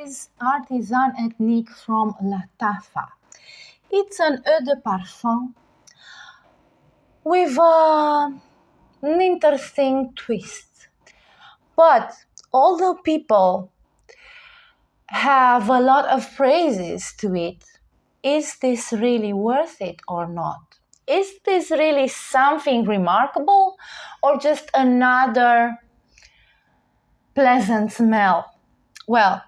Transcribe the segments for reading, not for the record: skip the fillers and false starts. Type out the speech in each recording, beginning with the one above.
is Artisan Ethnique from Lattafa. It's an eau de parfum with an interesting twist. But although people have a lot of praises to it, is this really worth it or not? Is this really something remarkable or just another pleasant smell? Well,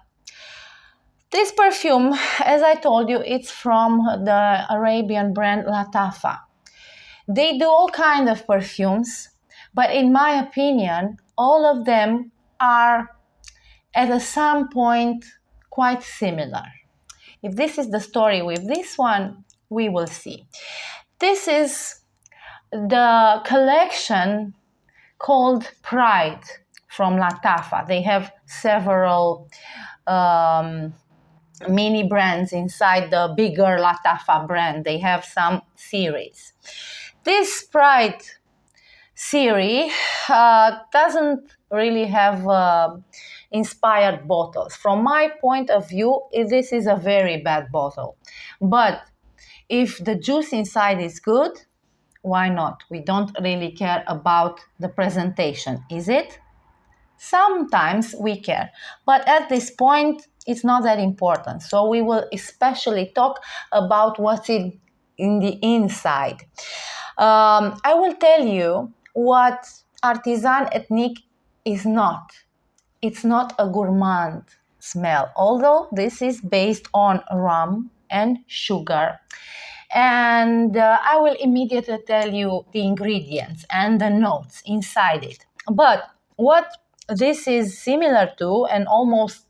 this perfume, as I told you, it's from the Arabian brand Lattafa. They do all kinds of perfumes, but in my opinion, all of them are at some point quite similar. If this is the story with this one, we will see. This is the collection called Pride from Lattafa. They have several mini brands inside the bigger Lattafa brand. They have some series. This Pride series doesn't really have inspired bottles. From my point of view, this is a very bad bottle. But if the juice inside is good, why not? We don't really care about the presentation, is it? Sometimes we care, but at this point, it's not that important. So we will especially talk about what's in the inside. I will tell you what Artisan Ethnique is not. It's not a gourmand smell, although this is based on rum and sugar. And I will immediately tell you the ingredients and the notes inside it. But what this is similar to, and almost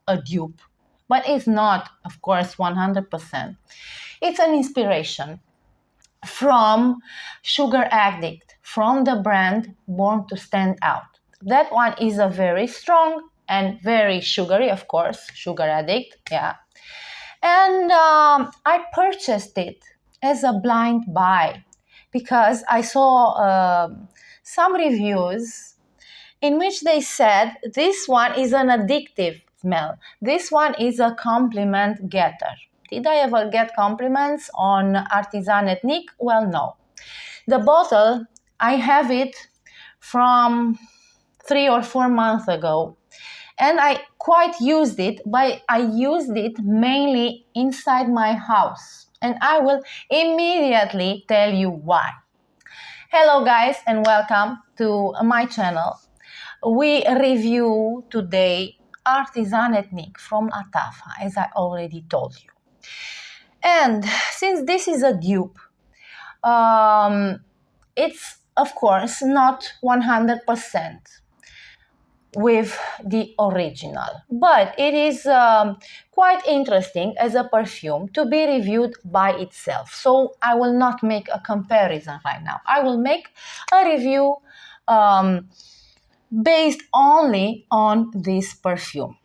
a dupe, but it's not, of course, 100%. It's an inspiration from Sugar Addict, from the brand Born to Stand Out. That one is a very strong and very sugary, of course, Sugar Addict, yeah. And I purchased it as a blind buy because I saw some reviews in which they said this one is an addictive smell. This one is a compliment getter. Did I ever get compliments on Artisan Ethnique? Well, no. The bottle, I have it from 3 or 4 months ago. And I quite used it, but I used it mainly inside my house. And I will immediately tell you why. Hello guys and welcome to my channel. We review today Artisan Ethnique from Lattafa, as I already told you. And since this is a dupe, it's of course not 100% with the original, but it is quite interesting as a perfume to be reviewed by itself. So I will not make a comparison right now. I will make a review based only on this perfume.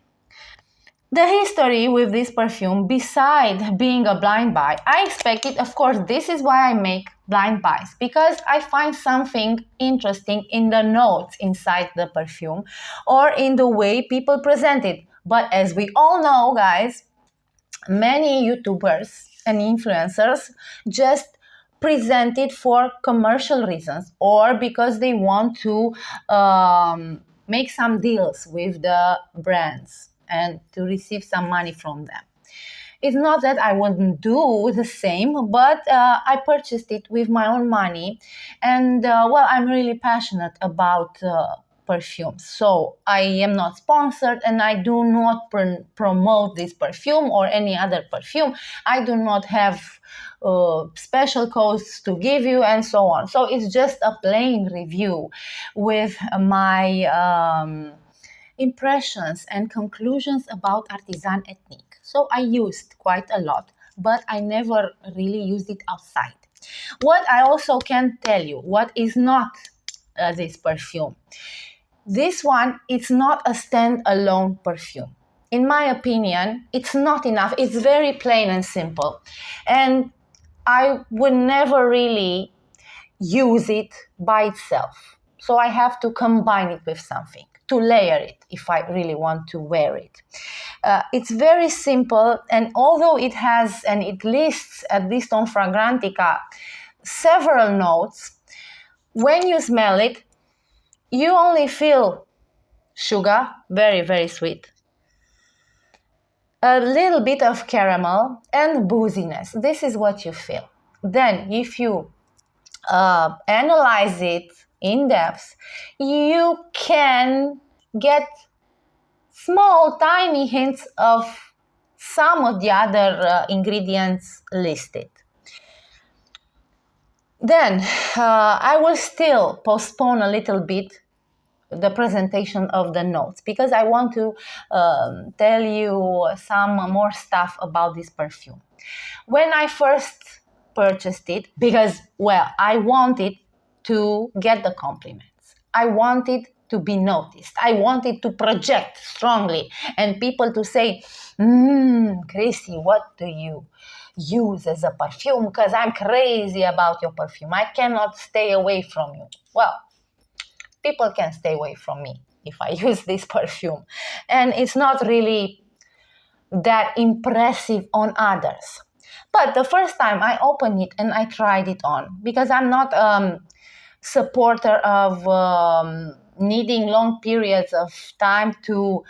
The history with this perfume, besides being a blind buy, I expected, of course, this is why I make blind buys, because I find something interesting in the notes inside the perfume or in the way people present it. But as we all know, guys, many YouTubers and influencers just present it for commercial reasons or because they want to make some deals with the brands and to receive some money from them. It's not that I wouldn't do the same, but I purchased it with my own money. And well, I'm really passionate about perfumes. So I am not sponsored and I do not promote this perfume or any other perfume. I do not have special codes to give you and so on. So it's just a plain review with my impressions and conclusions about Artisan Ethnique. So I used quite a lot, but I never really used it outside. What I also can tell you, what is not this perfume. This one, it's not a stand-alone perfume. In my opinion, it's not enough. It's very plain and simple. And I would never really use it by itself. So I have to combine it with something. to layer it if I really want to wear it. It's very simple, and although it has, and it lists, at least on Fragrantica, several notes, when you smell it, you only feel sugar, very, very sweet, a little bit of caramel, and booziness. This is what you feel. Then, if you analyze it in depth, you can get small, tiny hints of some of the other ingredients listed. Then, I will still postpone a little bit the presentation of the notes because I want to tell you some more stuff about this perfume. When I first purchased it, because, well, I wanted to get the compliments. I wanted to be noticed. I wanted to project strongly and people to say, Chrissy, what do you use as a perfume? Because I'm crazy about your perfume. I cannot stay away from you. Well, people can stay away from me if I use this perfume. And it's not really that impressive on others. But the first time I opened it and I tried it on, because I'm not a supporter of needing long periods of time to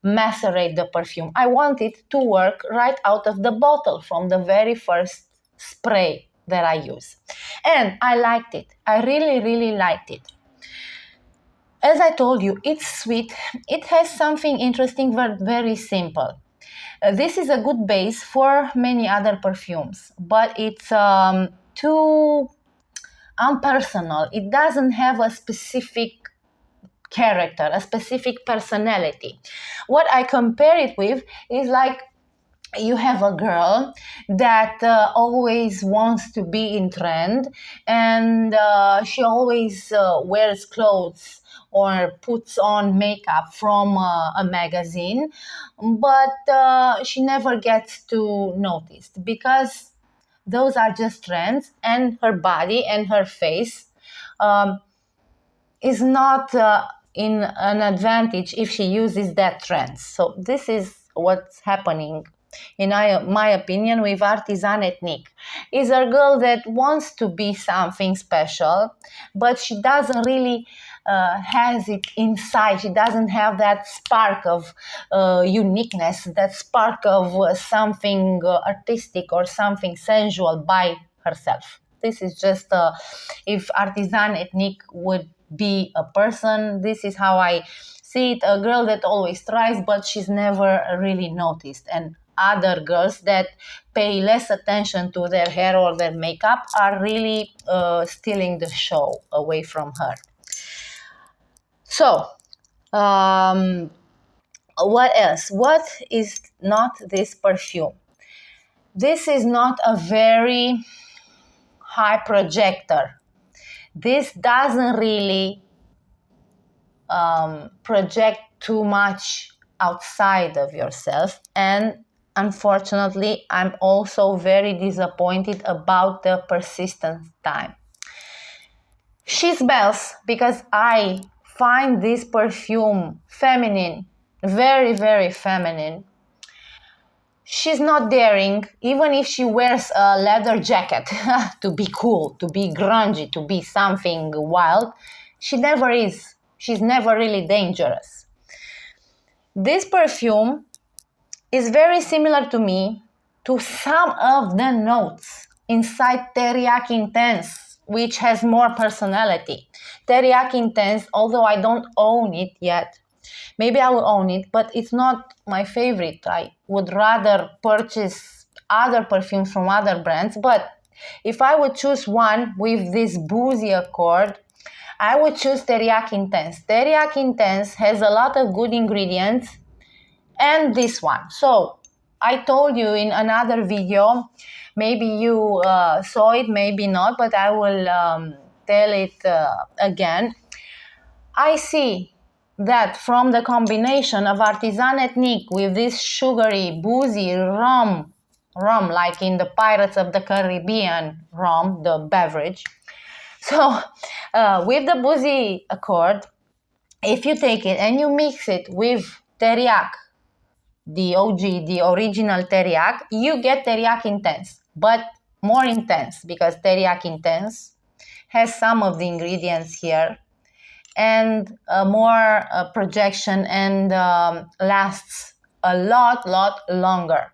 macerate the perfume. I want it to work right out of the bottle from the very first spray that I use. And I liked it. I really, really liked it. As I told you, it's sweet. It has something interesting, but very simple. This is a good base for many other perfumes, but it's too unpersonal. It doesn't have a specific character, a specific personality. What I compare it with is like you have a girl that always wants to be in trend, and she always wears clothes or puts on makeup from a magazine, but she never gets to noticed because those are just trends, and her body and her face is not in an advantage if she uses that trend. So this is what's happening, in my opinion, with Artisan Ethnique. Is a girl that wants to be something special, but she doesn't really has it inside. She doesn't have that spark of uniqueness, that spark of something artistic or something sensual by herself. This is just if Artisan Ethnique would be a person, this is how I see it. A girl that always tries, but she's never really noticed. And other girls that pay less attention to their hair or their makeup are really stealing the show away from her. So, what else? What is not this perfume? This is not a very high projector. This doesn't really project too much outside of yourself, and unfortunately, I'm also very disappointed about the persistence time. She smells, because I find this perfume feminine, very, very feminine. She's not daring, even if she wears a leather jacket to be cool, to be grungy, to be something wild. She never is. She's never really dangerous. This perfume is very similar to me to some of the notes inside Teriyaki Intense, which has more personality. Teriyaki Intense, although I don't own it yet, maybe I will own it, but it's not my favorite. I would rather purchase other perfumes from other brands. But if I would choose one with this boozy accord, I would choose Teriyaki Intense. Teriyaki Intense has a lot of good ingredients, and this one. So I told you in another video, maybe you saw it, maybe not, but I will tell it again. I see that from the combination of Artisan Ethnique with this sugary, boozy rum, like in the Pirates of the Caribbean rum, the beverage. So with the boozy accord, if you take it and you mix it with teriyaki, the OG, the original teriyaki, you get teriyaki intense, but more intense because teriyaki intense has some of the ingredients here and more projection and lasts a lot longer.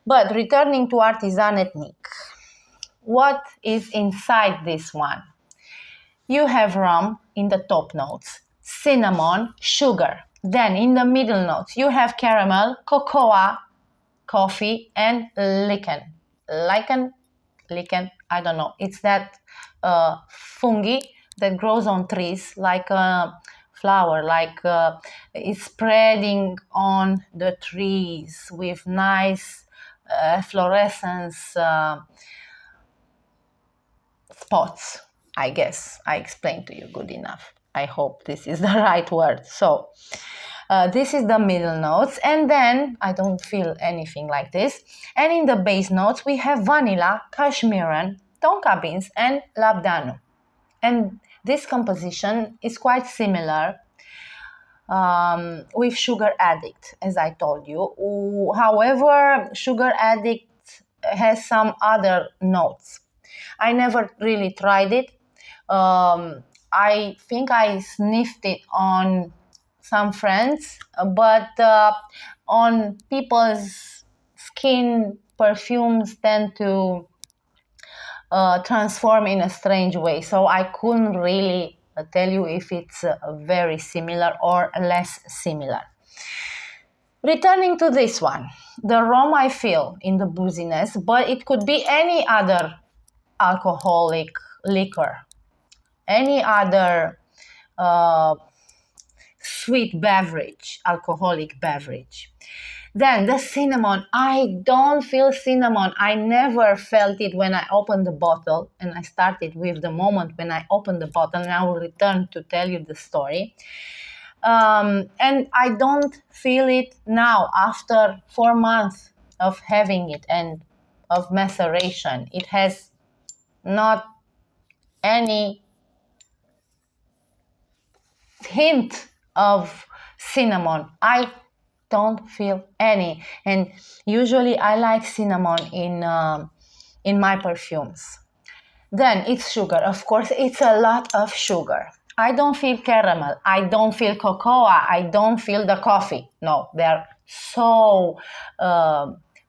But returning to Artisan Ethnique, what is inside this one? You have rum in the top notes, cinnamon, sugar. Then in the middle notes, you have caramel, cocoa, coffee, and lichen. Lichen, I don't know. It's that fungi that grows on trees like a flower, like it's spreading on the trees with nice fluorescence spots. I guess I explained to you good enough. I hope this is the right word. So this is the middle notes, and then I don't feel anything like this. And in the base notes, we have vanilla, cashmeran, tonka beans, and labdanum. And this composition is quite similar with Sugar Addict, as I told you. However, Sugar Addict has some other notes. I never really tried it. I think I sniffed it on some friends, but on people's skin, perfumes tend to transform in a strange way. So I couldn't really tell you if it's very similar or less similar. Returning to this one, the rum I feel in the booziness, but it could be any other alcoholic liquor, any other sweet beverage, alcoholic beverage. Then the cinnamon, I don't feel cinnamon. I never felt it when I opened the bottle, and I started with the moment when I opened the bottle, and I will return to tell you the story. And I don't feel it now after 4 months of having it and of maceration. It has not any hint of cinnamon. I don't feel any, and usually I like cinnamon in my perfumes. Then it's sugar. Of course, it's a lot of sugar. I don't feel caramel. I don't feel cocoa. I don't feel the coffee. No, they're so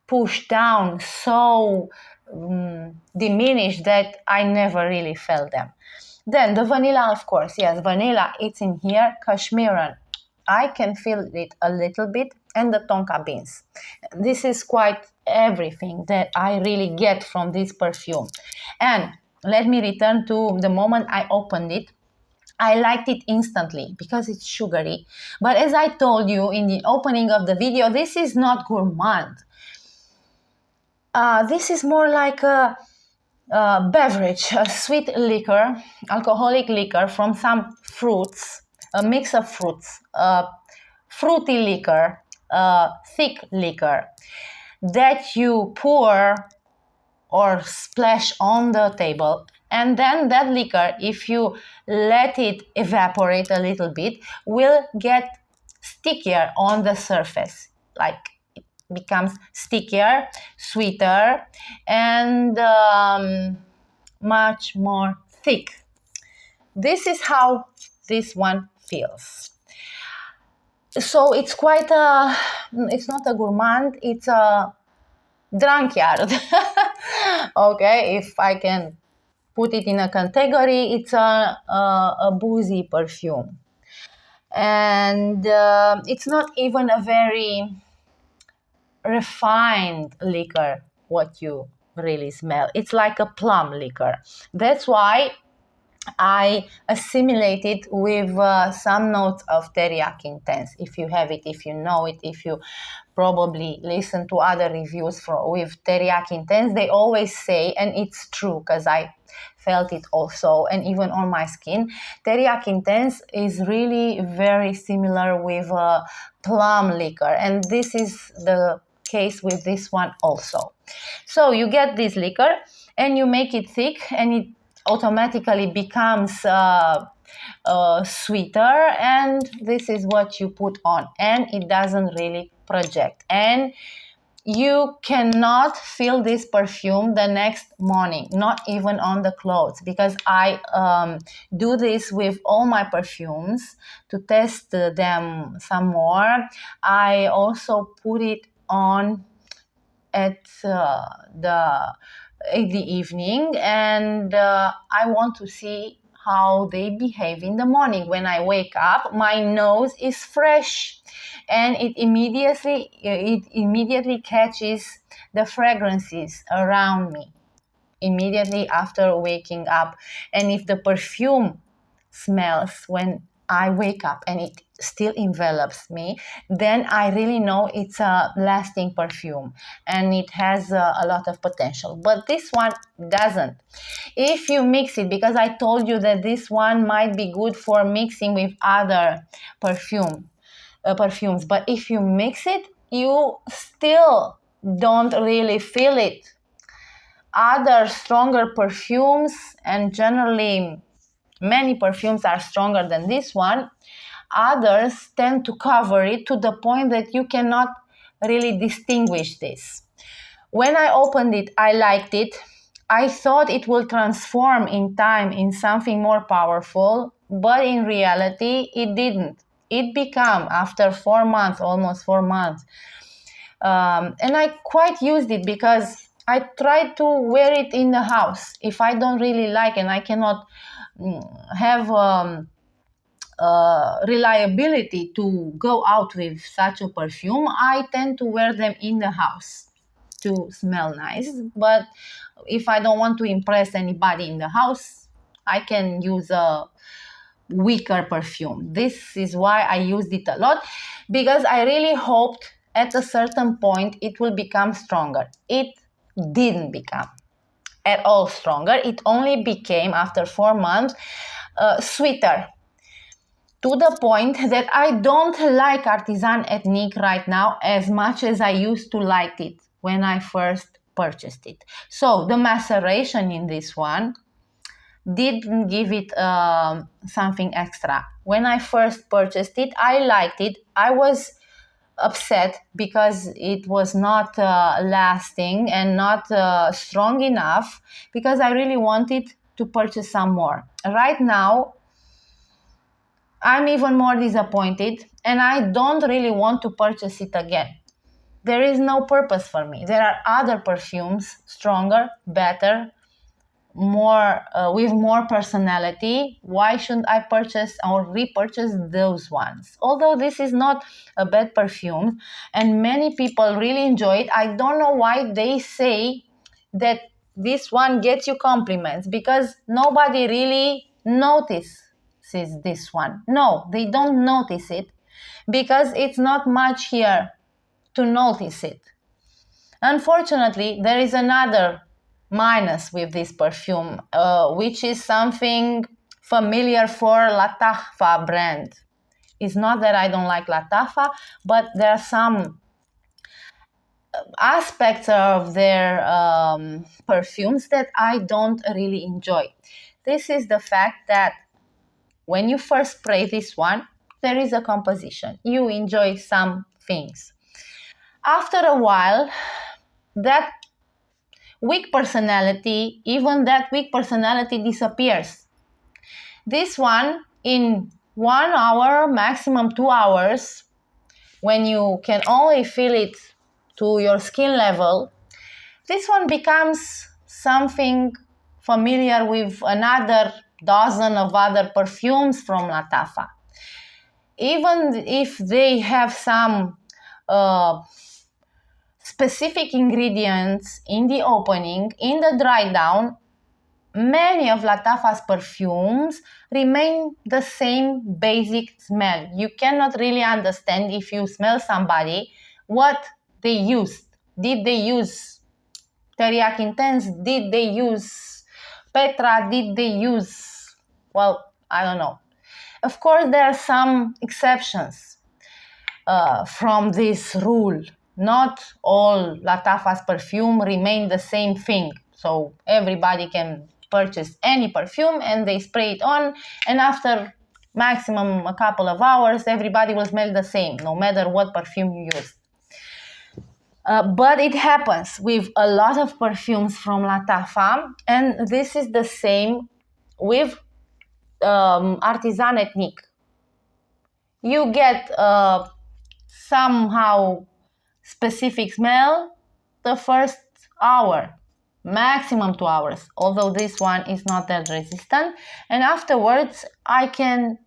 pushed down, so diminished that I never really felt them. Then the vanilla, of course, yes, vanilla, it's in here. Cashmeran, I can feel it a little bit, and the tonka beans. This is quite everything that I really get from this perfume. And let me return to the moment I opened it. I liked it instantly because it's sugary. But as I told you in the opening of the video, this is not gourmand. This is more like a beverage, a sweet liquor, alcoholic liquor from some fruits, a mix of fruits, fruity liquor, thick liquor that you pour or splash on the table, and then that liquor, if you let it evaporate a little bit, will get stickier on the surface, like it becomes stickier, sweeter, and much more thick. This is how this one feels. So it's quite it's not a gourmand, it's a drunkard. Okay, if I can put it in a category, it's a boozy perfume. And it's not even a very refined liquor, what you really smell. It's like a plum liquor. That's why I assimilate it with some notes of teriyaki intense. If you have it, if you know it, if you probably listen to other reviews with teriyaki intense, they always say, and it's true because I felt it also, and even on my skin, teriyaki intense is really very similar with plum liquor, and this is the case with this one also. So you get this liquor and you make it thick, and it automatically becomes sweeter, and this is what you put on, and it doesn't really project, and you cannot feel this perfume the next morning, not even on the clothes, because I do this with all my perfumes to test them some more. I also put it on at the evening, and I want to see how they behave in the morning. When I wake up, my nose is fresh, and it immediately catches the fragrances around me immediately after waking up. And if the perfume smells when I wake up and it still envelops me, then I really know it's a lasting perfume and it has a lot of potential. But this one doesn't. If you mix it, because I told you that this one might be good for mixing with other perfumes, but if you mix it, you still don't really feel it. Other stronger perfumes, and generally many perfumes are stronger than this one, others tend to cover it to the point that you cannot really distinguish this. When I opened it, I liked it. I thought it will transform in time in something more powerful, but in reality it didn't. It became, after 4 months, almost 4 months, and I quite used it because I tried to wear it in the house. If I don't really like and I cannot have reliability to go out with such a perfume, I tend to wear them in the house to smell nice. But if I don't want to impress anybody in the house, I can use a weaker perfume. This is why I used it a lot, because I really hoped at a certain point it will become stronger. It didn't become at all stronger. It only became, after 4 months, sweeter, to the point that I don't like Artisan Ethnique right now as much as I used to like it when I first purchased it. So the maceration in this one didn't give it something extra. When I first purchased it, I liked it. I was upset because it was not lasting and not strong enough, because I really wanted to purchase some more. Right now, I'm even more disappointed and I don't really want to purchase it again. There is no purpose for me. There are other perfumes, stronger, better, more with more personality. Why shouldn't I purchase or repurchase those ones? Although this is not a bad perfume and many people really enjoy it, I don't know why they say that this one gets you compliments, because nobody really notices this one. No, they don't notice it because it's not much here to notice it. Unfortunately, there is another minus with this perfume, which is something familiar for Lattafa brand. It's not that I don't like Lattafa, but there are some aspects of their perfumes that I don't really enjoy. This is the fact that when you first spray this one, there is a composition. You enjoy some things. After a while, that weak personality, even that weak personality disappears. This one, in 1 hour, maximum 2 hours, when you can only feel it to your skin level, this one becomes something familiar with another dozen of other perfumes from Lattafa. Even if they have some specific ingredients in the opening, in the dry down, many of Lattafa's perfumes remain the same basic smell. You cannot really understand, if you smell somebody, what they used. Did they use Teriyaki Intense? Did they use Petra? Did they use, well, I don't know. Of course, there are some exceptions from this rule. Not all Lattafa's perfume remain the same thing, so everybody can purchase any perfume and they spray it on, and after maximum a couple of hours, everybody will smell the same, no matter what perfume you use. But it happens with a lot of perfumes from Lattafa, and this is the same with Artisan Ethnique. You get somehow specific smell the first hour, maximum 2 hours, although this one is not that resistant, and afterwards I can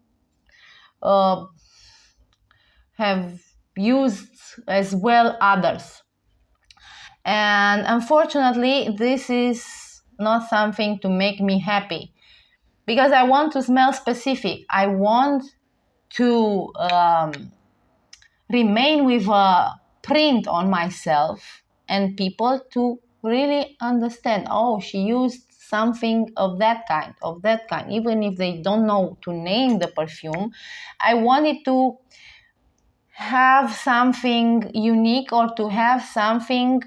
have used as well others. And unfortunately, this is not something to make me happy, because I want to smell specific. I want to remain with a print on myself and people to really understand, oh, she used something of that kind, even if they don't know to name the perfume. I wanted to have something unique, or to have something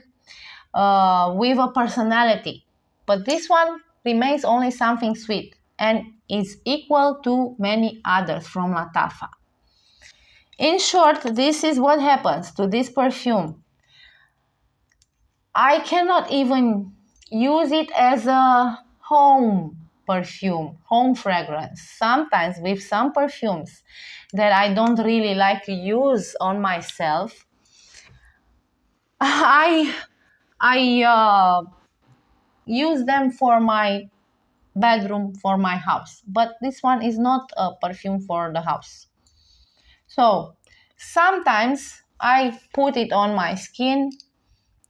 with a personality. But this one remains only something sweet and is equal to many others from Lattafa. In short, this is what happens to this perfume. I cannot even use it as a home perfume, home fragrance. Sometimes with some perfumes that I don't really like to use on myself, I use them for my bedroom, for my house. But this one is not a perfume for the house. So sometimes I put it on my skin,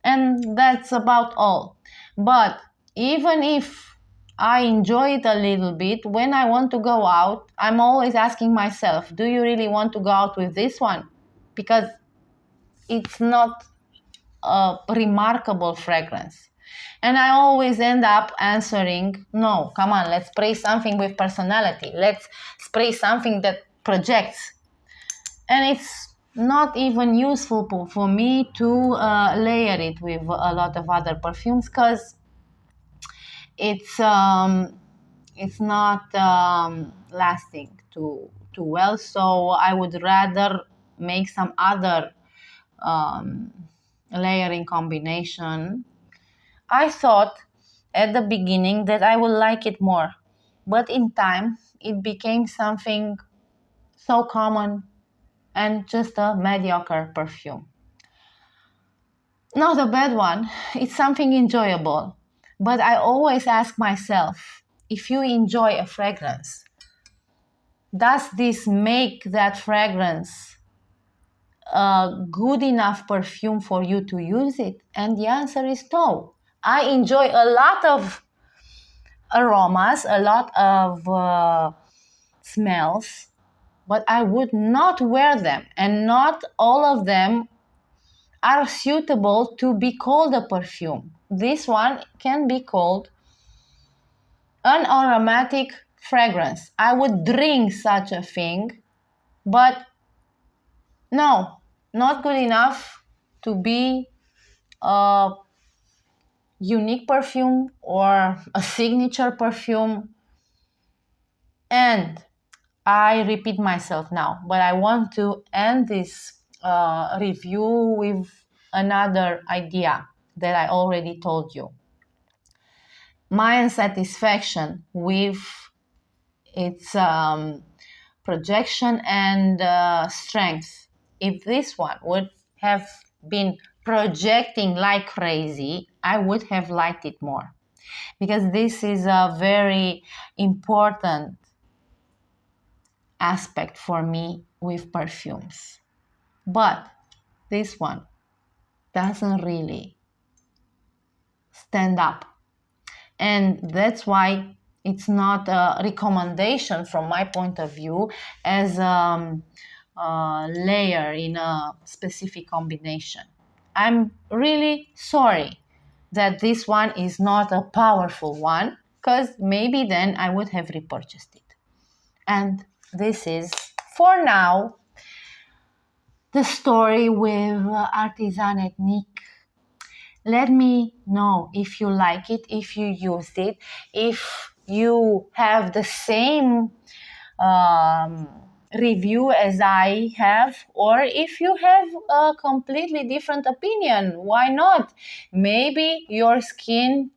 and that's about all. But even if I enjoy it a little bit, when I want to go out, I'm always asking myself, do you really want to go out with this one? Because it's not a remarkable fragrance. And I always end up answering, no, come on, let's spray something with personality. Let's spray something that projects. And it's not even useful for me to layer it with a lot of other perfumes, because it's not lasting too well. So I would rather make some other layering combination. I thought at the beginning that I would like it more, but in time it became something so common and just a mediocre perfume. Not a bad one, it's something enjoyable. But I always ask myself, if you enjoy a fragrance, does this make that fragrance a good enough perfume for you to use it? And the answer is no. I enjoy a lot of aromas, a lot of smells, but I would not wear them, and not all of them are suitable to be called a perfume. This one can be called an aromatic fragrance. I would drink such a thing, but no, not good enough to be a unique perfume or a signature perfume. And I repeat myself now, but I want to end this review with another idea that I already told you. My unsatisfaction with its projection and strength. If this one would have been projecting like crazy, I would have liked it more, because this is a very important aspect for me with perfumes. But this one doesn't really stand up, and that's why it's not a recommendation from my point of view as a layer in a specific combination. I'm really sorry that this one is not a powerful one, because maybe then I would have repurchased it. And this is, for now, the story with Artisan Ethnique. Let me know if you like it, if you used it, if you have the same um, review as I have, or if you have a completely different opinion. Why not? Maybe your skin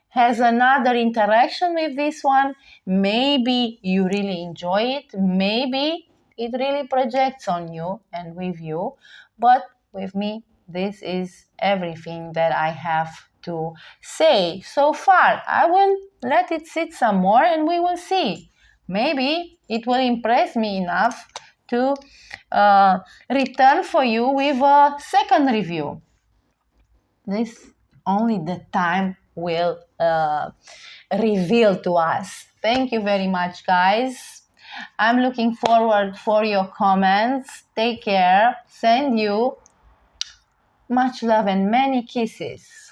has another interaction with this one. Maybe you really enjoy it. Maybe it really projects on you and with you. But with me, this is everything that I have to say so far. I will let it sit some more and we will see. Maybe it will impress me enough to return for you with a second review. This only the time will reveal to us. Thank you very much, guys. I'm looking forward for your comments. Take care. Send you much love and many kisses.